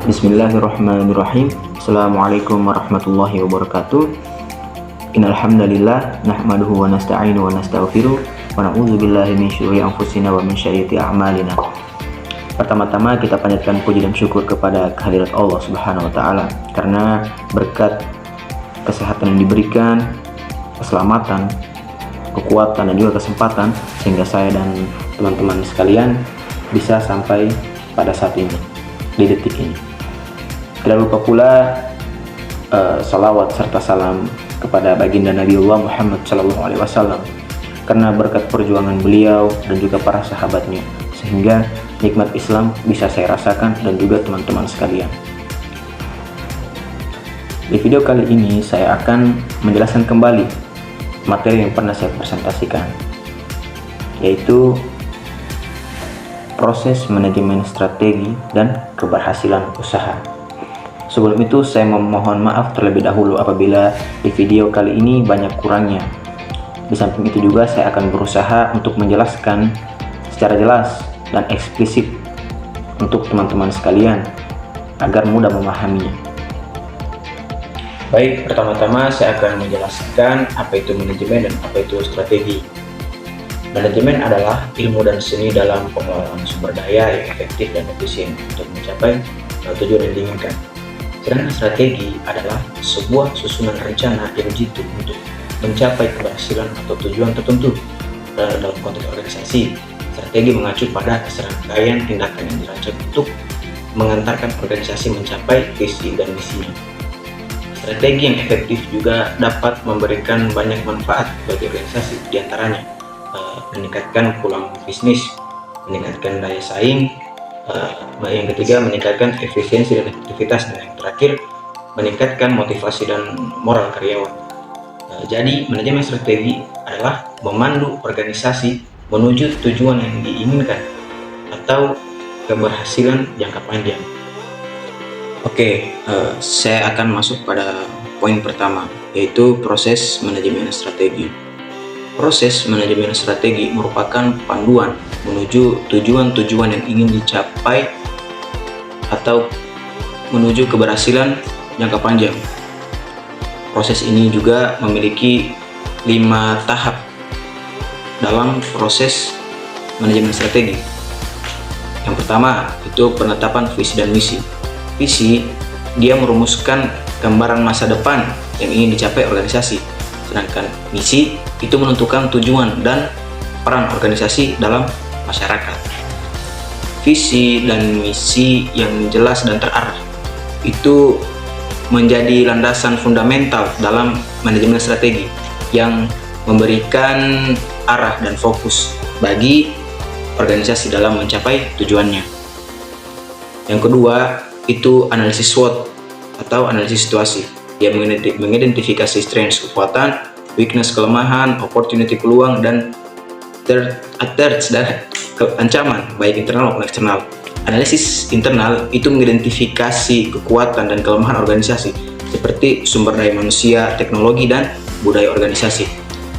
Bismillahirrahmanirrahim. Assalamualaikum warahmatullahi wabarakatuh. Innal hamdalillah nahmaduhu wa nasta'inu wa nastaghfiruh wa na'udzu billahi min syururi anfusina wa min syarrati a'malina. Pertama-tama kita panjatkan puji dan syukur kepada kehadirat Allah Subhanahu wa taala karena berkat kesehatan yang diberikan, keselamatan, kekuatan dan juga kesempatan sehingga saya dan teman-teman sekalian bisa sampai pada saat ini, di detik ini. Tidak lupa pula salawat serta salam kepada baginda Nabiullah Muhammad SAW, karena berkat perjuangan beliau dan juga para sahabatnya sehingga nikmat Islam bisa saya rasakan dan juga teman-teman sekalian. Di video kali ini saya akan menjelaskan kembali materi yang pernah saya presentasikan, yaitu proses manajemen strategi dan keberhasilan usaha. Sebelum itu saya memohon maaf terlebih dahulu apabila di video kali ini banyak kurangnya. Di samping itu juga saya akan berusaha untuk menjelaskan secara jelas dan eksplisit untuk teman-teman sekalian agar mudah memahaminya. Baik, pertama-tama saya akan menjelaskan apa itu manajemen dan apa itu strategi. Manajemen adalah ilmu dan seni dalam pengelolaan sumber daya yang efektif dan efisien untuk mencapai tujuan yang diinginkan. Sedangkan strategi adalah sebuah susunan rencana yang jitu untuk mencapai keberhasilan atau tujuan tertentu. Dalam konteks organisasi, strategi mengacu pada serangkaian tindakan yang dirancang untuk mengantarkan organisasi mencapai visi dan misinya. Strategi yang efektif juga dapat memberikan banyak manfaat bagi organisasi, diantaranya meningkatkan peluang bisnis, meningkatkan daya saing, yang ketiga meningkatkan efisiensi dan efektivitas, dan yang terakhir meningkatkan motivasi dan moral karyawan. Jadi manajemen strategi adalah memandu organisasi menuju tujuan yang diinginkan atau keberhasilan jangka panjang. Oke, saya akan masuk pada poin pertama, yaitu proses manajemen strategi. Proses manajemen strategi merupakan panduan menuju tujuan-tujuan yang ingin dicapai atau menuju keberhasilan jangka panjang. Proses ini juga memiliki 5 tahap dalam proses manajemen strategi. Yang pertama itu penetapan visi dan misi. Visi dia merumuskan gambaran masa depan yang ingin dicapai organisasi, sedangkan misi itu menentukan tujuan dan peran organisasi dalam masyarakat. Visi dan misi yang jelas dan terarah itu menjadi landasan fundamental dalam manajemen strategi yang memberikan arah dan fokus bagi organisasi dalam mencapai tujuannya. Yang kedua itu analisis SWOT atau analisis situasi. Dia mengidentifikasi strengths, kekuatan, weakness, kelemahan, opportunity, peluang, dan threats, dan ancaman baik internal maupun eksternal. Analisis internal itu mengidentifikasi kekuatan dan kelemahan organisasi seperti sumber daya manusia, teknologi, dan budaya organisasi.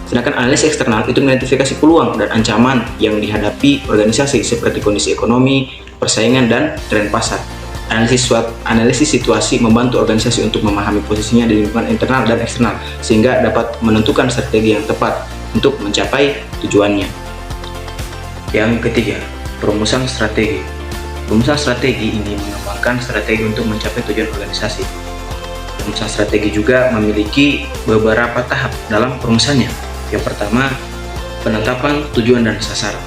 Sedangkan analisis eksternal itu mengidentifikasi peluang dan ancaman yang dihadapi organisasi seperti kondisi ekonomi, persaingan, dan tren pasar. Analisis situasi membantu organisasi untuk memahami posisinya di lingkungan internal dan eksternal sehingga dapat menentukan strategi yang tepat untuk mencapai tujuannya. Yang ketiga, perumusan strategi. Perumusan strategi ini mengembangkan strategi untuk mencapai tujuan organisasi. Perumusan strategi juga memiliki beberapa tahap dalam perumusannya. Yang pertama, penetapan tujuan dan sasaran.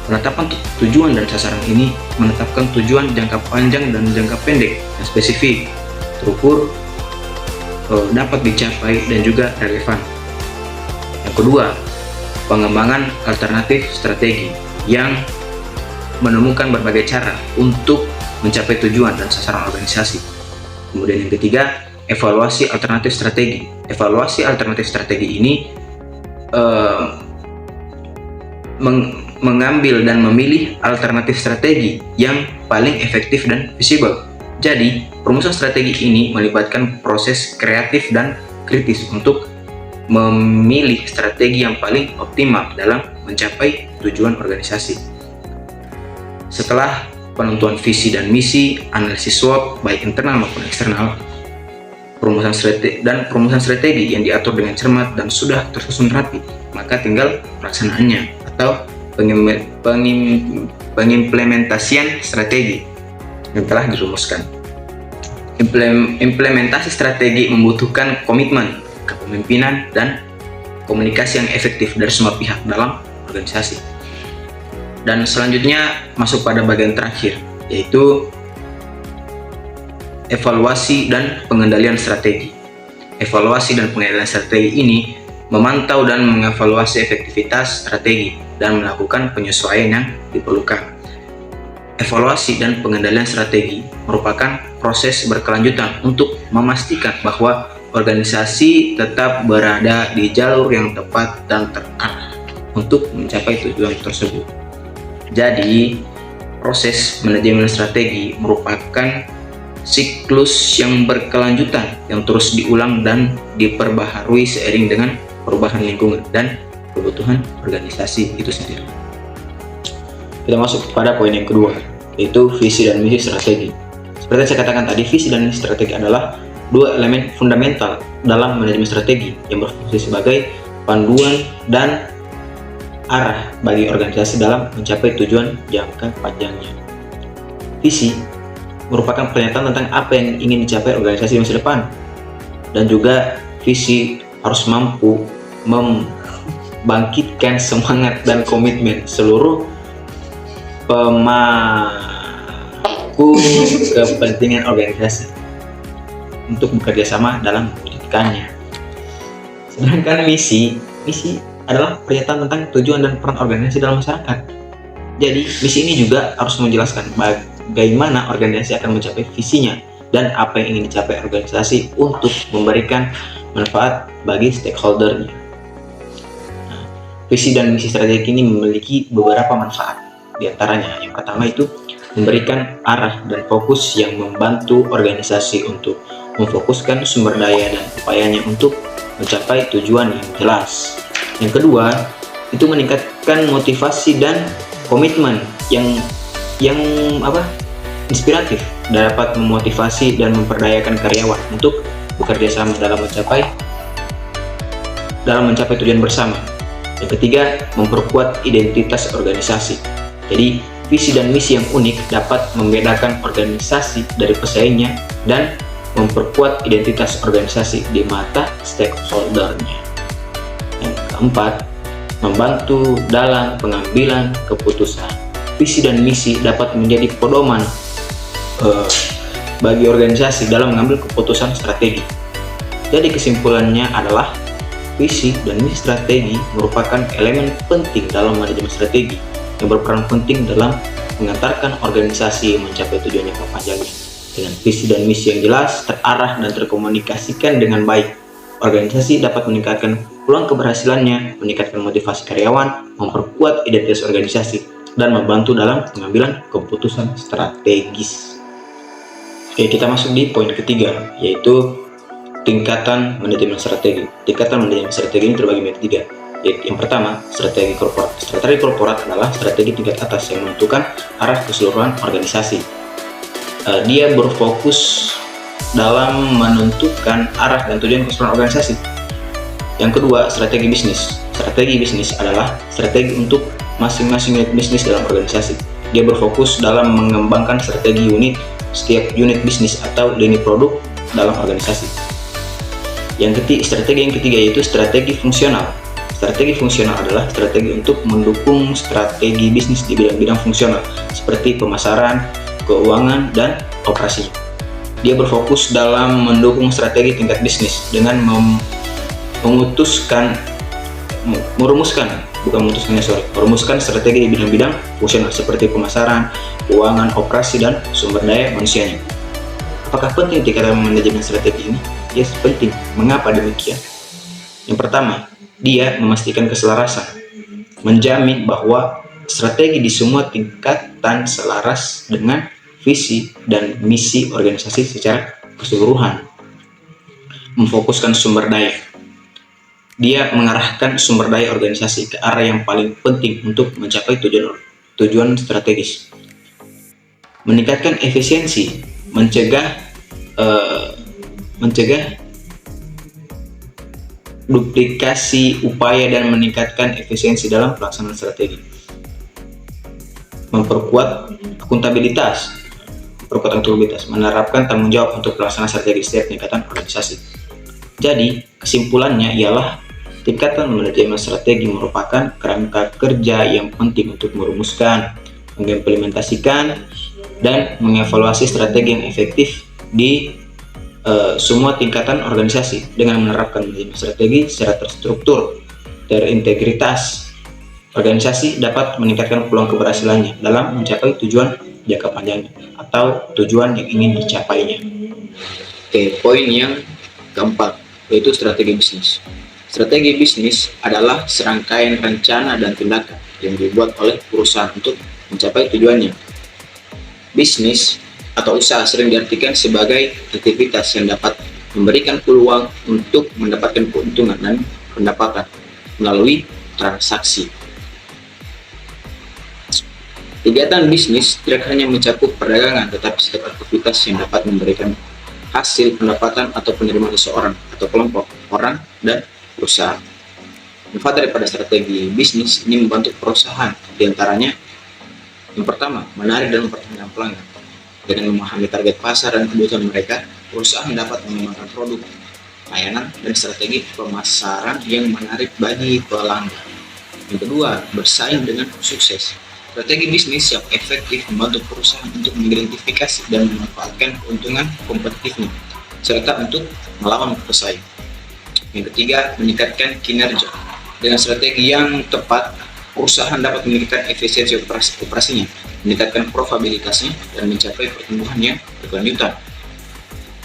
Penetapan tujuan dan sasaran ini menetapkan tujuan jangka panjang dan jangka pendek yang spesifik, terukur, dapat dicapai, dan juga relevan. Yang kedua, pengembangan alternatif strategi yang menemukan berbagai cara untuk mencapai tujuan dan sasaran organisasi. Kemudian yang ketiga, evaluasi alternatif strategi. Evaluasi alternatif strategi ini mengambil dan memilih alternatif strategi yang paling efektif dan visible. Jadi, perumusan strategi ini melibatkan proses kreatif dan kritis untuk memilih strategi yang paling optimal dalam mencapai tujuan organisasi. Setelah penentuan visi dan misi, analisis SWOT baik internal maupun eksternal, perumusan strategi yang diatur dengan cermat dan sudah tersusun rapi, maka tinggal pelaksanaannya atau pengimplementasian strategi yang telah dirumuskan. Implementasi strategi membutuhkan komitmen, kepemimpinan, dan komunikasi yang efektif dari semua pihak dalam organisasi. Dan selanjutnya masuk pada bagian terakhir, yaitu evaluasi dan pengendalian strategi. Evaluasi dan pengendalian strategi ini memantau dan mengevaluasi efektivitas strategi dan melakukan penyesuaian yang diperlukan. Evaluasi dan pengendalian strategi merupakan proses berkelanjutan untuk memastikan bahwa organisasi tetap berada di jalur yang tepat dan terarah untuk mencapai tujuan tersebut. Jadi, proses manajemen strategi merupakan siklus yang berkelanjutan yang terus diulang dan diperbaharui seiring dengan perubahan lingkungan dan kebutuhan organisasi itu sendiri. Kita masuk pada poin yang kedua, yaitu visi dan misi strategi. Seperti yang saya katakan tadi, visi dan misi strategi adalah dua elemen fundamental dalam manajemen strategi yang berfungsi sebagai panduan dan arah bagi organisasi dalam mencapai tujuan jangka panjangnya. Visi merupakan pernyataan tentang apa yang ingin dicapai organisasi di masa depan, dan juga visi harus mampu membangkitkan semangat dan komitmen seluruh pemangku kepentingan organisasi untuk bekerja sama dalam mewujudkannya. Sedangkan misi adalah pernyataan tentang tujuan dan peran organisasi dalam masyarakat. Jadi misi ini juga harus menjelaskan bagaimana organisasi akan mencapai visinya dan apa yang ingin dicapai organisasi untuk memberikan manfaat bagi stakeholder-nya. Nah, visi dan misi strategi ini memiliki beberapa manfaat. Di antaranya, yang pertama itu memberikan arah dan fokus yang membantu organisasi untuk memfokuskan sumber daya dan upayanya untuk mencapai tujuan yang jelas. Yang kedua, itu meningkatkan motivasi dan komitmen yang inspiratif, dapat memotivasi dan memperdayakan karyawan untuk bekerja sama dalam mencapai tujuan bersama. Yang ketiga, memperkuat identitas organisasi. Jadi, visi dan misi yang unik dapat membedakan organisasi dari pesaingnya dan memperkuat identitas organisasi di mata stakeholder-nya. Yang keempat, membantu dalam pengambilan keputusan. Visi dan misi dapat menjadi pedoman bagi organisasi dalam mengambil keputusan strategi. Jadi kesimpulannya adalah visi dan misi strategi merupakan elemen penting dalam manajemen strategi yang berperan penting dalam mengantarkan organisasi mencapai tujuan jangka panjangnya. Dengan visi dan misi yang jelas, terarah, dan terkomunikasikan dengan baik, organisasi dapat meningkatkan peluang keberhasilannya, meningkatkan motivasi karyawan, memperkuat identitas organisasi, dan membantu dalam pengambilan keputusan strategis. Oke, kita masuk di poin ketiga, yaitu tingkatan manajemen strategi. Tingkatan manajemen strategi ini terbagi menjadi tiga. Yang pertama, strategi korporat. Strategi korporat adalah strategi tingkat atas yang menentukan arah keseluruhan organisasi. Dia berfokus dalam menentukan arah dan tujuan keseluruhan organisasi. Yang kedua, strategi bisnis. Strategi bisnis adalah strategi untuk masing-masing unit bisnis dalam organisasi. Dia berfokus dalam mengembangkan strategi setiap unit bisnis atau lini produk dalam organisasi. Strategi yang ketiga yaitu strategi fungsional. Strategi fungsional adalah strategi untuk mendukung strategi bisnis di bidang-bidang fungsional seperti pemasaran, keuangan, dan operasi. Dia berfokus dalam mendukung strategi tingkat bisnis dengan merumuskan strategi di bidang-bidang fungsional seperti pemasaran, keuangan, operasi, dan sumber daya manusianya. Apakah penting tingkatan manajemen strategi ini? Yes, penting. Mengapa demikian? Yang pertama, dia memastikan keselarasan, menjamin bahwa strategi di semua tingkatan selaras dengan visi dan misi organisasi secara keseluruhan. Memfokuskan sumber daya. Dia mengarahkan sumber daya organisasi ke arah yang paling penting untuk mencapai tujuan strategis. meningkatkan efisiensi, mencegah duplikasi upaya dan meningkatkan efisiensi dalam pelaksanaan strategi. Memperkuat akuntabilitas, menerapkan tanggung jawab untuk pelaksanaan strategi setiap tingkatan organisasi. Jadi, kesimpulannya ialah tingkatan manajemen strategi merupakan kerangka kerja yang penting untuk merumuskan, mengimplementasikan, dan mengevaluasi strategi yang efektif di semua tingkatan organisasi. Dengan menerapkan manajemen strategi secara terstruktur, terintegritas, organisasi dapat meningkatkan peluang keberhasilannya dalam mencapai tujuan jangka panjangnya atau tujuan yang ingin dicapainya. Oke, poin yang keempat, yaitu strategi bisnis. Strategi bisnis adalah serangkaian rencana dan tindakan yang dibuat oleh perusahaan untuk mencapai tujuannya. Bisnis atau usaha sering diartikan sebagai aktivitas yang dapat memberikan peluang untuk mendapatkan keuntungan dan pendapatan melalui transaksi. Kegiatan bisnis tidak hanya mencakup perdagangan, tetapi setiap aktivitas yang dapat memberikan hasil pendapatan atau penerimaan seseorang atau kelompok orang dan perusahaan. Manfaat daripada strategi bisnis ini membantu perusahaan, diantaranya yang pertama, menarik dan mempertahankan pelanggan. Dengan memahami target pasar dan kebutuhan mereka, perusahaan dapat mengembangkan produk, layanan, dan strategi pemasaran yang menarik bagi pelanggan. Yang kedua, bersaing dengan sukses. Strategi bisnis yang efektif membantu perusahaan untuk mengidentifikasi dan memanfaatkan keuntungan kompetitifnya, serta untuk melawan pesaing. Yang ketiga, meningkatkan kinerja. Dengan strategi yang tepat, perusahaan dapat meningkatkan efisiensi operasinya, meningkatkan profitabilitasnya, dan mencapai pertumbuhan yang berkelanjutan.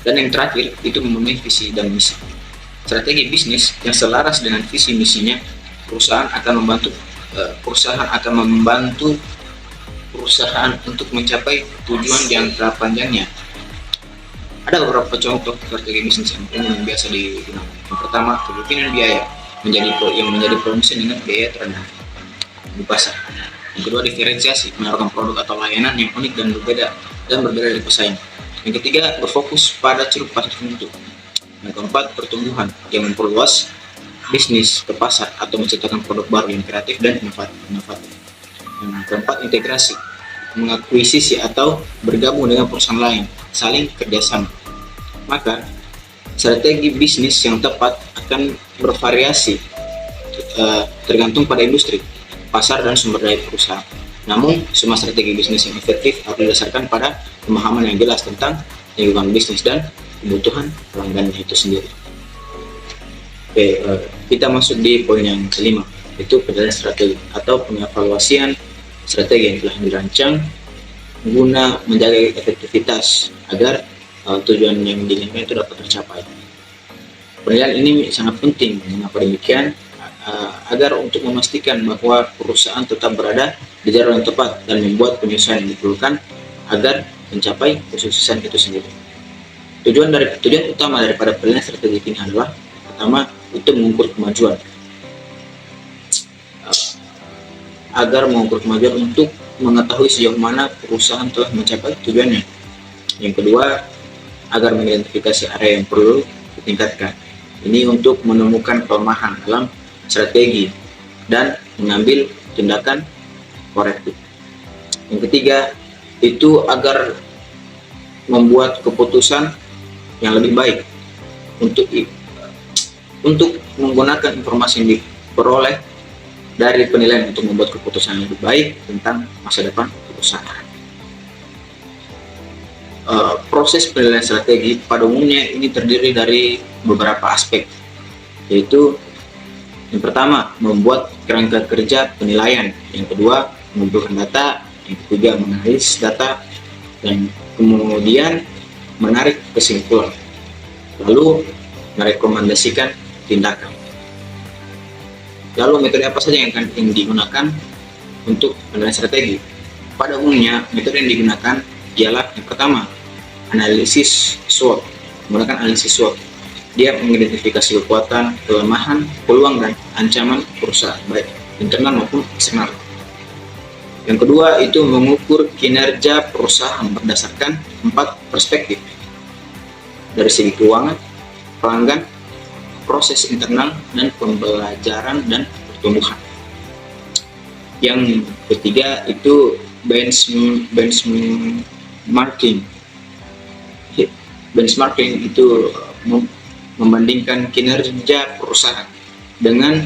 Dan yang terakhir, itu memenuhi visi dan misi. Strategi bisnis yang selaras dengan visi misinya, perusahaan akan membantu perusahaan untuk mencapai tujuan jangka panjangnya. Ada beberapa contoh strategi bisnis yang biasa digunakan. Yang pertama, kepemimpinan biaya yang menjadi promosi dengan biaya terendah di pasar. Yang kedua, diferensiasi, menawarkan produk atau layanan yang unik dan berbeda dari pesaing. Yang ketiga, berfokus pada ceruk pasar tertentu. Yang keempat, pertumbuhan yang memperluas bisnis ke pasar atau menciptakan produk baru yang kreatif dan inovatif. Yang keempat, integrasi, mengakuisisi atau bergabung dengan perusahaan lain, saling kerjasama. Maka strategi bisnis yang tepat akan bervariasi tergantung pada industri, pasar, dan sumber daya perusahaan. Namun, semua strategi bisnis yang efektif harus didasarkan pada pemahaman yang jelas tentang lingkungan bisnis dan kebutuhan pelanggannya itu sendiri. Oke, kita masuk di poin yang kelima, yaitu penilaian strategi atau pengevaluasian strategi yang telah dirancang guna menjaga efektivitas agar tujuan yang diinginkan itu dapat tercapai. Penilaian ini sangat penting. Mengapa demikian? Agar untuk memastikan bahwa perusahaan tetap berada di jalur yang tepat dan membuat penyesuaian yang diperlukan agar mencapai kesuksesan itu sendiri. Tujuan utama daripada penilaian strategi ini adalah pertama, itu mengukur kemajuan. Agar mengukur kemajuan untuk mengetahui sejauh mana perusahaan telah mencapai tujuannya. Yang kedua, agar mengidentifikasi area yang perlu ditingkatkan. Ini untuk menemukan kelemahan dalam strategi dan mengambil tindakan korektif. Yang ketiga, itu agar membuat keputusan yang lebih baik untuk menggunakan informasi yang diperoleh dari penilaian untuk membuat keputusan yang lebih baik tentang masa depan perusahaan. Proses penilaian strategi pada umumnya ini terdiri dari beberapa aspek, yaitu yang pertama, membuat kerangka kerja penilaian. Yang kedua, mengumpulkan data. Yang ketiga, menganalisis data. Dan kemudian menarik kesimpulan. Lalu merekomendasikan tindakan. Lalu metode apa saja yang akan digunakan untuk penilaian strategi? Pada umumnya, metode yang digunakan ialah yang pertama, analisis SWOT. Menggunakan analisis SWOT. Dia mengidentifikasi kekuatan, kelemahan, peluang, dan ancaman perusahaan, baik internal maupun eksternal. Yang kedua itu mengukur kinerja perusahaan berdasarkan 4 perspektif, dari segi keuangan, pelanggan, proses internal, dan pembelajaran dan pertumbuhan. Yang ketiga itu benchmarking. Benchmarking itu membandingkan kinerja perusahaan dengan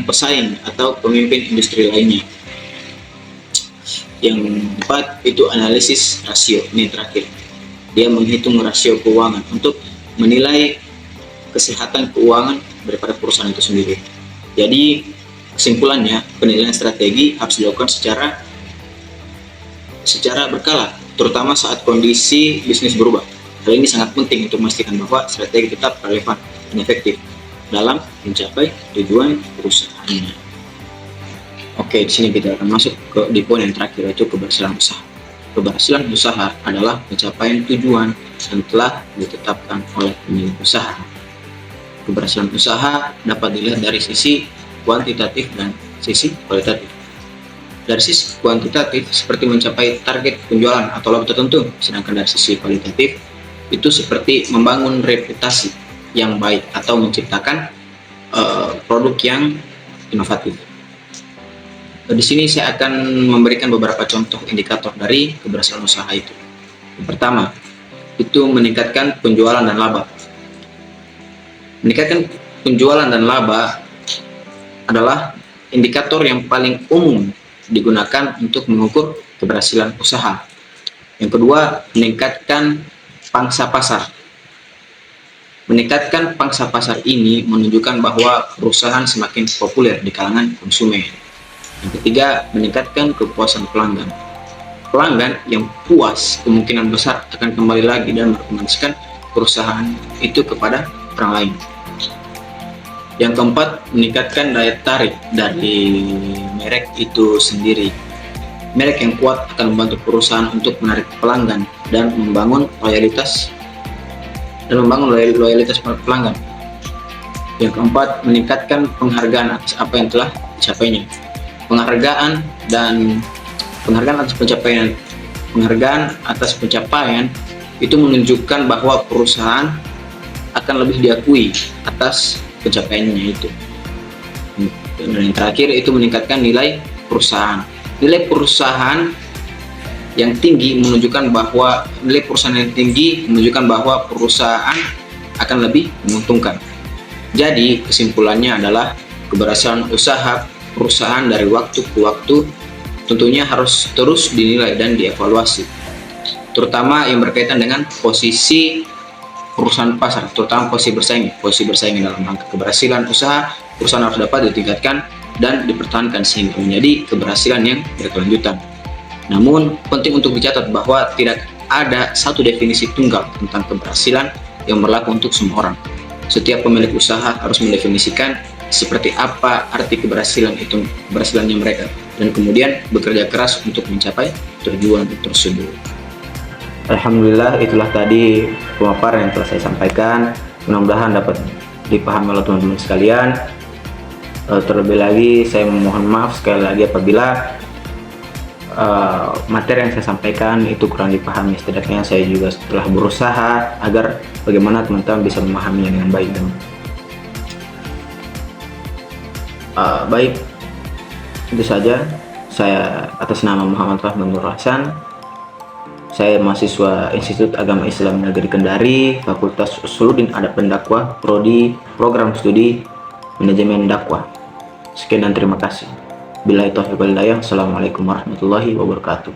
pesaing atau pemimpin industri lainnya. Yang keempat itu analisis rasio. Ini terakhir, dia menghitung rasio keuangan untuk menilai kesehatan keuangan daripada perusahaan itu sendiri. Jadi kesimpulannya, penilaian strategi harus dilakukan secara berkala, terutama saat kondisi bisnis berubah. Hal ini sangat penting untuk memastikan bahwa strategi tetap relevan dan efektif dalam mencapai tujuan perusahaannya. Oke, di sini kita akan masuk di poin yang terakhir, yaitu keberhasilan usaha. Keberhasilan usaha adalah pencapaian tujuan yang telah ditetapkan oleh pemilik usaha. Keberhasilan usaha dapat dilihat dari sisi kuantitatif dan sisi kualitatif. Dari sisi kuantitatif seperti mencapai target penjualan atau laba tertentu, sedangkan dari sisi kualitatif itu seperti membangun reputasi yang baik atau menciptakan produk yang inovatif. Di sini saya akan memberikan beberapa contoh indikator dari keberhasilan usaha itu. Yang pertama, itu meningkatkan penjualan dan laba. Meningkatkan penjualan dan laba adalah indikator yang paling umum digunakan untuk mengukur keberhasilan usaha. Yang kedua, meningkatkan pangsa pasar. Meningkatkan pangsa pasar ini menunjukkan bahwa perusahaan semakin populer di kalangan konsumen. Yang ketiga, meningkatkan kepuasan pelanggan. Pelanggan yang puas kemungkinan besar akan kembali lagi dan merekomendasikan perusahaan itu kepada orang lain. Yang keempat, meningkatkan daya tarik dari merek itu sendiri. Merek yang kuat akan membantu perusahaan untuk menarik pelanggan dan membangun loyalitas pelanggan. Yang keempat, meningkatkan penghargaan atas apa yang telah dicapainya. Penghargaan atas pencapaian itu menunjukkan bahwa perusahaan akan lebih diakui atas pencapaiannya itu. Dan yang terakhir itu meningkatkan nilai perusahaan. Nilai perusahaan yang tinggi menunjukkan bahwa perusahaan akan lebih menguntungkan. Jadi kesimpulannya adalah keberhasilan usaha perusahaan dari waktu ke waktu tentunya harus terus dinilai dan dievaluasi, terutama yang berkaitan dengan posisi perusahaan pasar, terutama posisi bersaing dalam rangka keberhasilan usaha. Perusahaan harus dapat ditingkatkan dan dipertahankan sehingga menjadi keberhasilan yang berkelanjutan. Namun penting untuk dicatat bahwa tidak ada satu definisi tunggal tentang keberhasilan yang berlaku untuk semua orang. Setiap pemilik usaha harus mendefinisikan seperti apa arti keberhasilannya mereka, dan kemudian bekerja keras untuk mencapai tujuan tersebut. Alhamdulillah, itulah tadi pemaparan yang telah saya sampaikan. Mudah-mudahan dapat dipahami oleh teman-teman sekalian. Terlebih lagi saya memohon maaf sekali lagi apabila materi yang saya sampaikan itu kurang dipahami. Setidaknya saya juga telah berusaha agar bagaimana teman-teman bisa memahaminya dengan baik. Baik, itu saja. Saya atas nama Muhammad Fahmi Nur Hasan, saya mahasiswa Institut Agama Islam Negeri Kendari, Fakultas Usuluddin Adab dan Dakwah, Prodi Program Studi Manajemen Dakwah. Sekian dan terima kasih. Billahi taufiq wal hidayah. Assalamualaikum warahmatullahi wabarakatuh.